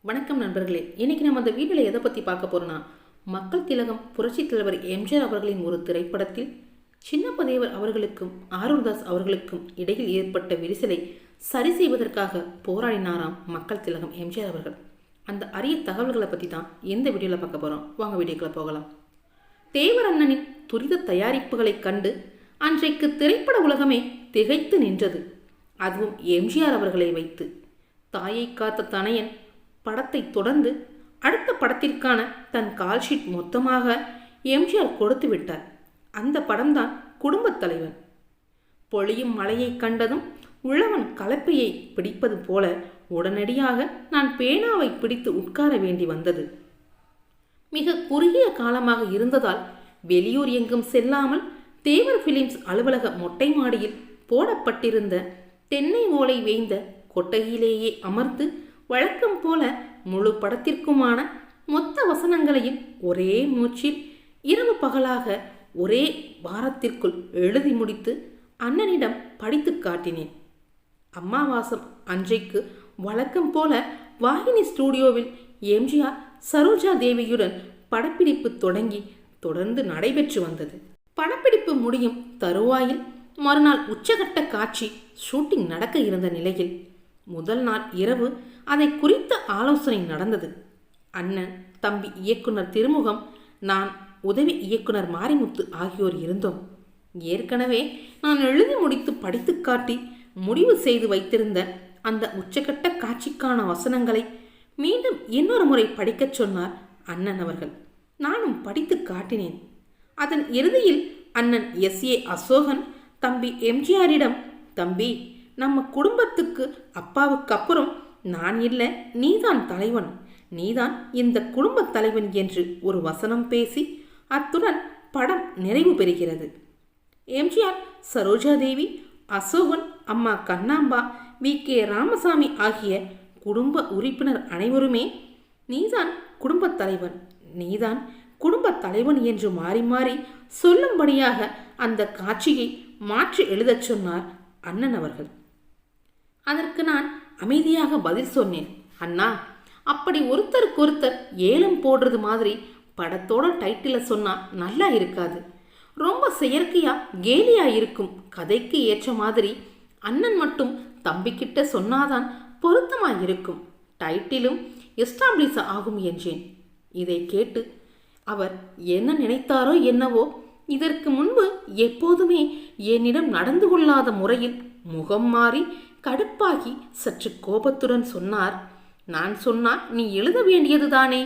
வணக்கம் நண்பர்களே. இன்னைக்கு நம்ம அந்த வீடியோவில் எதை பற்றி பார்க்க போறோம்னா, மக்கள் திலகம் புரட்சி தலைவர் எம்ஜிஆர் அவர்களின் ஒரு திரைப்படத்தில் சின்னப்பதேவர் அவர்களுக்கும் ஆரூர்தாஸ் அவர்களுக்கும் இடையில் ஏற்பட்ட விரிசலை சரி செய்வதற்காக போராடினாராம் மக்கள் திலகம் எம்ஜிஆர் அவர்கள். அந்த அரிய தகவல்களை பற்றி தான் இந்த வீடியோவில் பார்க்க போகிறோம். வாங்க வீடியோக்குள்ள போகலாம். தேவர் அண்ணனின் துரித தயாரிப்புகளை கண்டு அன்றைக்கு திரைப்பட உலகமே திகைத்து நின்றது. அதுவும் எம்ஜிஆர் அவர்களை வைத்து. தாயை காத்த தனையன் படத்தை தொடர்ந்து அடுத்த படத்திற்கான தன் கால்ஷீட் மொத்தமாக எம்ஜிஆர் கொடுத்து விட்டார். அந்த படம்தான் குடும்பத் தலைவன். பொழியும் மழையை கண்டதும் உழவன் கலப்பையை பிடிப்பது போல உடனடியாக நான் பேனாவை பிடித்து உட்கார வேண்டி வந்தது. மிக குறுகிய காலமாக இருந்ததால் வெளியூர் எங்கும் செல்லாமல் தேவர் பிலிம்ஸ் அலுவலக மொட்டை மாடியில் போடப்பட்டிருந்த தென்னை ஓலை வேய்ந்த கொட்டகையிலேயே அமர்ந்து வழக்கம் போல முழு படத்திற்குமான மொத்த வசனங்களையும் ஒரே மூச்சில் இரவு பகலாக ஒரே வாரத்திற்குள் எழுதி முடித்து அண்ணனிடம் படித்து காட்டினேன். அம்மாவாசம் அன்றைக்கு வழக்கம் போல வாகினி ஸ்டூடியோவில் எம்ஜிஆர் சரோஜா தேவியுடன் படப்பிடிப்பு தொடங்கி தொடர்ந்து நடைபெற்று வந்தது. படப்பிடிப்பு முடியும் தருவாயில் மறுநாள் உச்சகட்ட காட்சி ஷூட்டிங் நடக்க இருந்த நிலையில் முதல் நாள் இரவு அதை குறித்த ஆலோசனை நடந்தது. அண்ணன், தம்பி இயக்குனர் திருமுகம், நான் உதவி இயக்குனர் மாரிமுத்து ஆகியோர் இருந்தோம். ஏற்கனவே நான் எழுதி முடித்து படித்து காட்டி முடிவு செய்து வைத்திருந்த அந்த உச்சகட்ட காட்சிக்கான வசனங்களை மீண்டும் இன்னொரு முறை படிக்கச் சொன்னார் அண்ணன் அவர்கள். நானும் படித்து காட்டினேன். அதன் இறுதியில் அண்ணன் S.A. அசோகன் தம்பி எம்ஜிஆரிடம், தம்பி, நம்ம குடும்பத்துக்கு அப்பாவுக்கு அப்புறம் நான் இல்லை, நீதான் தலைவன், நீதான் இந்த குடும்ப தலைவன் என்று ஒரு வசனம் பேசி அத்துடன் படம் நிறைவு பெறுகிறது. எம்ஜிஆர், சரோஜாதேவி, அசோகன், அம்மா கண்ணாம்பா, V.K. ராமசாமி ஆகிய குடும்ப உறுப்பினர் அனைவருமே நீதான் குடும்பத் தலைவன், நீதான் குடும்பத் தலைவன் என்று மாறி மாறி சொல்லும்படியாக அந்த காட்சியை மாற்றி எழுதச் சொன்னார் அண்ணன் அவர்கள். அதற்கு நான் அமைதியாக பதில் சொன்னேன். அண்ணா, அப்படி ஒருத்தருக்கொருத்தர் ஏலம் போடுறது மாதிரி படத்தோட டைட்டில சொன்னா நல்லா இருக்காது. ரொம்ப செயற்கையா கேலியா இருக்கும். கதைக்கு ஏற்ற மாதிரி அண்ணன் மட்டும் தம்பிக்கிட்ட சொன்னாதான் பொருத்தமா இருக்கும். டைட்டிலும் எஸ்டாப்ளிஷ் ஆகும் என்றேன். இதை கேட்டு அவர் என்ன நினைத்தாரோ என்னவோ, இதற்கு முன்பு எப்போதுமே என்னிடம் நடந்து கொள்ளாத முறையில் முகம் மாறி கடுப்பாகி சற்று கோபத்துடன் சொன்னார். நான் சொன்னால் நீ எழுத வேண்டியதுதானே,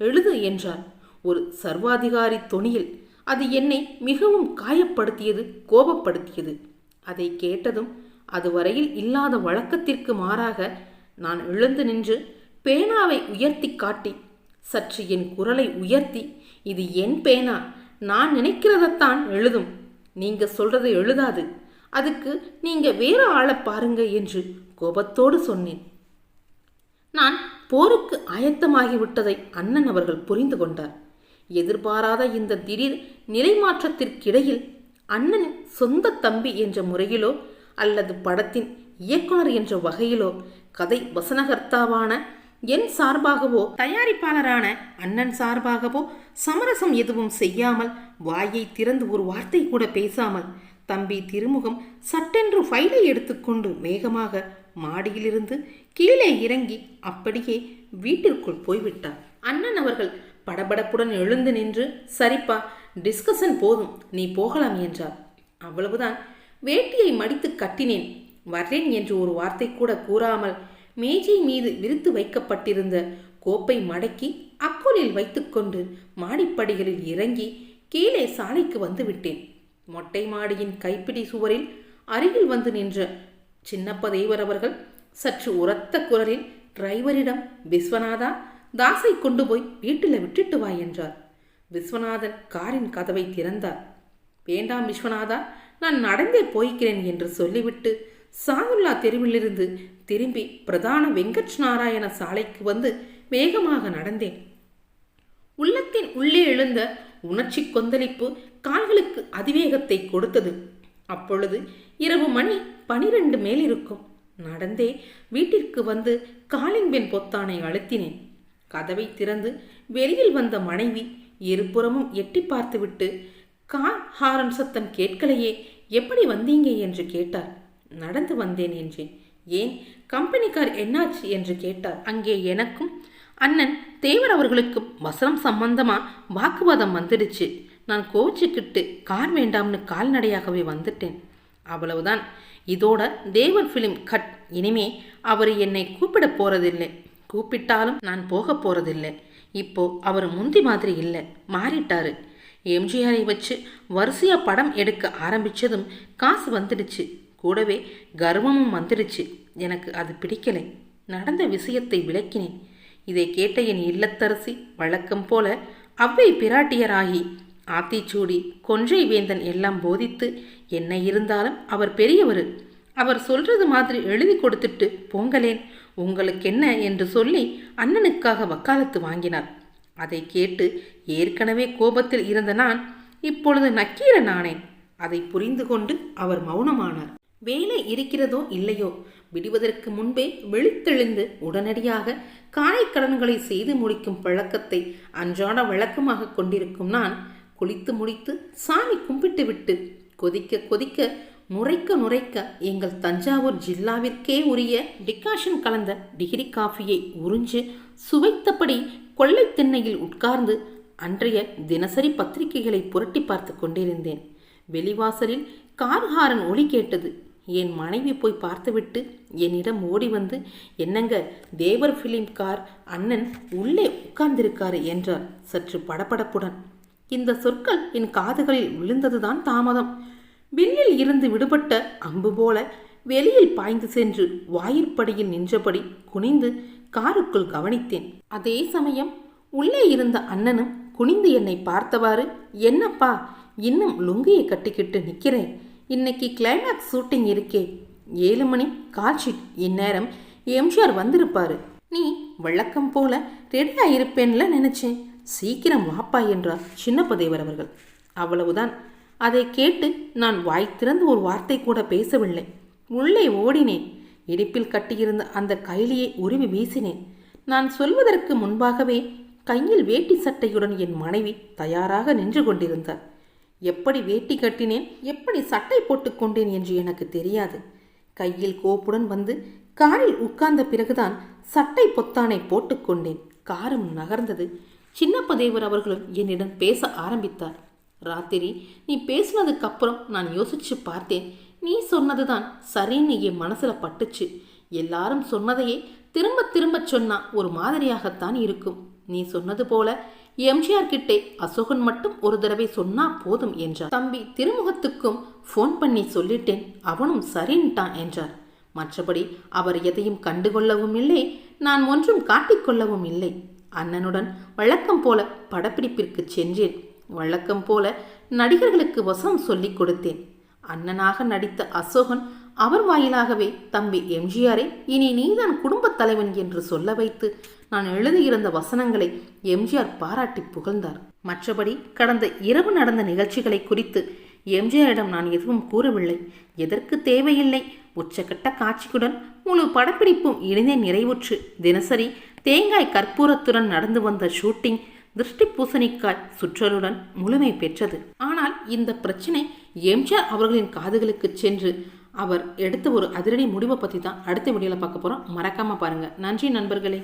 எழுது என்றார் ஒரு சர்வாதிகாரி தொனியில். அது என்னை மிகவும் காயப்படுத்தியது, கோபப்படுத்தியது. அதை கேட்டதும் அதுவரையில் இல்லாத வழக்கத்திற்கு மாறாக நான் எழுந்து நின்று பேனாவை உயர்த்தி காட்டி சற்று என் குரலை உயர்த்தி, இது என் பேனா, நான் நினைக்கிறதத்தான் எழுதும், நீங்க சொல்றதை எழுதாது, அதுக்கு நீங்க வேற ஆளை பாருங்க என்று கோபத்தோடு சொன்னேன். நான் போருக்கு ஆயத்தமாகிவிட்டதை அண்ணன் அவர்கள் புரிந்து கொண்டார். எதிர்பாராத இந்த திடீர் நிலைமாற்றத்திற்கிடையில் அண்ணனின் சொந்த தம்பி என்ற முறையிலோ அல்லது படத்தின் இயக்குனர் என்ற வகையிலோ கதை வசனகர்த்தாவான என் சார்பாகவோ தயாரிப்பாளரான அண்ணன் சார்பாகவோ சமரசம் எதுவும் செய்யாமல், வாயை திறந்து ஒரு வார்த்தை கூட பேசாமல் தம்பி திருமுகம் சட்டென்று ஃபைலை எடுத்துக்கொண்டு வேகமாக மாடியிலிருந்து கீழே இறங்கி அப்படியே வீட்டிற்குள் போய்விட்டார். அண்ணன் அவர்கள் படபடப்புடன் எழுந்து நின்று, சரிப்பா, டிஸ்கஷன் போதும், நீ போகலாம் என்றார். அவ்வளவுதான். வேட்டியை மடித்து கட்டினேன். வர்றேன் என்று ஒரு வார்த்தை கூட கூறாமல் மேஜை மீது விரித்து வைக்கப்பட்டிருந்த கோப்பை மடக்கி அக்கோலில் வைத்துக்கொண்டு மாடிப்படிகளில் இறங்கி கீழே சாலைக்கு வந்து விட்டேன். மொட்டை மாடியின் கைப்பிடி சுவரில் அருகில் வந்து நின்ற சின்னப்பதேவர் அவர்கள் சற்று உரத்த குரலில் டிரைவரிடம், விஸ்வநாதா, தாசை கொண்டு போய் வீட்டில் விட்டுட்டு வா என்றார். விஸ்வநாதன் காரின் கதவை திறந்தார். வேண்டாம் விஸ்வநாதா, நான் நடந்தே போய்க்கிறேன் என்று சொல்லிவிட்டு சாதுல்லா தெருவிலிருந்து திரும்பி பிரதான வெங்கட் நாராயண சாலைக்கு வந்து வேகமாக நடந்தேன். உள்ளத்தின் உள்ளே எழுந்த உணர்ச்சி கொந்தளிப்பு கால்களுக்கு அதிவேகத்தை கொடுத்தது. அப்பொழுது இரவு மணி 12 மேல் இருக்கும். நடந்தே வீட்டிற்கு வந்து காலிங் பெல் பொத்தானை அழுத்தினேன். கதவை திறந்து வெளியில் வந்த மனைவி இருபுறமும் எட்டி பார்த்துவிட்டு, கார் ஹாரன் சத்தம் கேட்கலையே, எப்படி வந்தீங்க என்று கேட்டார். நடந்து வந்தேன் என்றேன். ஏன், கம்பெனி கார் என்னாச்சு என்று கேட்டார். அங்கே எனக்கும் அண்ணன் தேவர் அவர்களுக்கும் வசனம் சம்பந்தமா வாக்குவாதம் வந்துடுச்சு. நான் கோச்சிக்கிட்டு கார் வேண்டாம்னு கால்நடையாகவே வந்துட்டேன். அவ்வளவுதான். இதோட தேவர் ஃபிலிம் கட். இனிமே அவர் என்னை கூப்பிட போறதில்லை. கூப்பிட்டாலும் நான் போக போறதில்லை. இப்போ அவர் முந்தி மாதிரி இல்லை, மாறிட்டாரு. எம்ஜிஆரை வச்சு வரிசையா படம் எடுக்க ஆரம்பிச்சதும் காசு வந்துடுச்சு, கூடவே கர்வமும் வந்துடுச்சு. எனக்கு அது பிடிக்கலை. நடந்த விஷயத்தை விளக்கினேன். இதை கேட்ட என் இல்லத்தரசி வழக்கம் போல அவ்வை பிராட்டியராகி ஆத்திச்சூடி கொன்றை வேந்தன் எல்லாம் போதித்து, என்ன இருந்தாலும் அவர் பெரியவர், அவர் சொல்றது மாதிரி எழுதி கொடுத்துட்டு போங்களேன், உங்களுக்கு என்ன என்று சொல்லி அண்ணனுக்காக வக்காலத்து வாங்கினார். அதை கேட்டு ஏற்கனவே கோபத்தில் இருந்த நான் இப்பொழுது நக்கீரன் ஆனேன். அதை புரிந்து கொண்டு அவர் மௌனமானார். வேலை இருக்கிறதோ இல்லையோ, விடுவதற்கு முன்பே விழித்தெழுந்து உடனடியாக காலை கடன்களை செய்து முடிக்கும் பழக்கத்தை அன்றாட வழக்கமாக கொண்டிருக்கும் நான், குளித்து முடித்து சாமி கும்பிட்டு விட்டு கொதிக்க கொதிக்க நுரைக்க நுரைக்க எங்கள் தஞ்சாவூர் ஜில்லாவிற்கே உரிய டிகாஷன் கலந்த டிகிரி காஃபியை உறிஞ்சு சுவைத்தபடி கொள்ளை திண்ணையில் உட்கார்ந்து அன்றைய தினசரி பத்திரிகைகளை புரட்டி பார்த்து கொண்டிருந்தேன். வெளிவாசலில் கார்ஹாரன் ஒலி கேட்டது. என் மனைவி போய் பார்த்துவிட்டு என்னிடம் ஓடி வந்து, என்னங்க, தேவர் ஃபிலிம் கார் அண்ணன் உள்ளே உட்கார்ந்திருக்காரு என்றார் சற்று படபடப்புடன். இந்த சொற்கள் என் காதுகளில் விழுந்ததுதான் தாமதம். வில்லில் இருந்து விடுபட்ட அம்பு போல வெளியில் பாய்ந்து சென்று வாயிற்படியில் நின்றபடி குனிந்து காருக்குள் கவனித்தேன். அதே சமயம் உள்ளே இருந்த அண்ணனும் குனிந்து என்னை பார்த்தவாறு, என்னப்பா இன்னும் லுங்கியை கட்டிக்கிட்டு நிற்கிறேன், இன்னைக்கு கிளைமேக்ஸ் ஷூட்டிங் இருக்கே, 7 மணி கால்ஷீட், இந்நேரம் எம்ஜிஆர் வந்திருப்பாரு, நீ வழக்கம் போல ரெடியாக இருப்பேன்ல நினைச்சேன், சீக்கிரம் வாப்பா என்றார் சின்னப்பதேவர் அவர்கள். அவ்வளவுதான். அதை கேட்டு நான் வாய் திறந்து ஒரு வார்த்தை கூட பேசவில்லை. உள்ளே ஓடினேன். இடுப்பில் கட்டியிருந்த அந்த கைலியை உருவி வீசினேன். நான் சொல்வதற்கு முன்பாகவே கையில் வேட்டி சட்டையுடன் என் மனைவி தயாராக நின்று கொண்டிருந்தார். எப்படி வேட்டி கட்டினேன், எப்படி சட்டை போட்டுக்கொண்டேன் என்று எனக்கு தெரியாது. கையில் கோப்புடன் வந்து காரில் உட்கார்ந்த பிறகுதான் சட்டை பொத்தானை போட்டுக்கொண்டேன். காரும் நகர்ந்தது. சின்னப்பதேவர் அவர்களும் என்னிடம் பேச ஆரம்பித்தார். ராத்திரி நீ பேசினதுக்கு அப்புறம் நான் யோசிச்சு பார்த்தேன். நீ சொன்னதுதான் சரின்னு என் மனசுல பட்டுச்சு. எல்லாரும் சொன்னதையே திரும்ப திரும்ப சொன்னா ஒரு மாதிரியாகத்தான் இருக்கும். நீ சொன்னது போல எம்ஜிஆர் கிட்டே அசோகன் மட்டும் ஒரு தடவை சொன்னா போதும் என்றார். தம்பி திருமுகத்துக்கும் ஃபோன் பண்ணி சொல்லிட்டேன், அவனும் சரின்ட்டான் என்றார். மற்றபடி அவர் எதையும் கண்டுகொள்ளவும் இல்லை, நான் ஒன்றும் காட்டிக்கொள்ளவும் இல்லை. அண்ணனுடன் வழக்கம் போல படப்பிடிப்பிற்கு சென்றேன். வழக்கம் போல நடிகர்களுக்கு வசனம் சொல்லிக் கொடுத்தேன். அண்ணனாக நடித்த அசோகன் அவர் வாயிலாகவே தம்பி எம்ஜிஆரை இனி நீதான் குடும்பத் தலைவன் என்று சொல்ல வைத்து நான் எழுதியிருந்த வசனங்களை எம்ஜிஆர் பாராட்டி புகழ்ந்தார். மற்றபடி கடந்த இரவு நடந்த நிகழ்ச்சிகளை குறித்து எம்ஜிஆரிடம் நான் எதுவும் கூறவில்லை. எதற்கு தேவையில்லை. உச்சக்கட்ட காட்சிக்குடன் முழு படப்பிடிப்பும் இணைந்தே நிறைவுற்று தினசரி தேங்காய் கற்பூரத்துடன் நடந்து வந்த ஷூட்டிங் திருஷ்டி பூசணிக்காய் சுற்றலுடன் முழுமை பெற்றது. ஆனால் இந்த பிரச்சனை எம்ஜிஆர் அவர்களின் காதுகளுக்கு சென்று அவர் எடுத்த ஒரு அதிரடி முடிவை பற்றி தான் அடுத்த வீடியோவில் பார்க்க போகிறோம். மறக்காமல் பாருங்கள். நன்றி நண்பர்களே.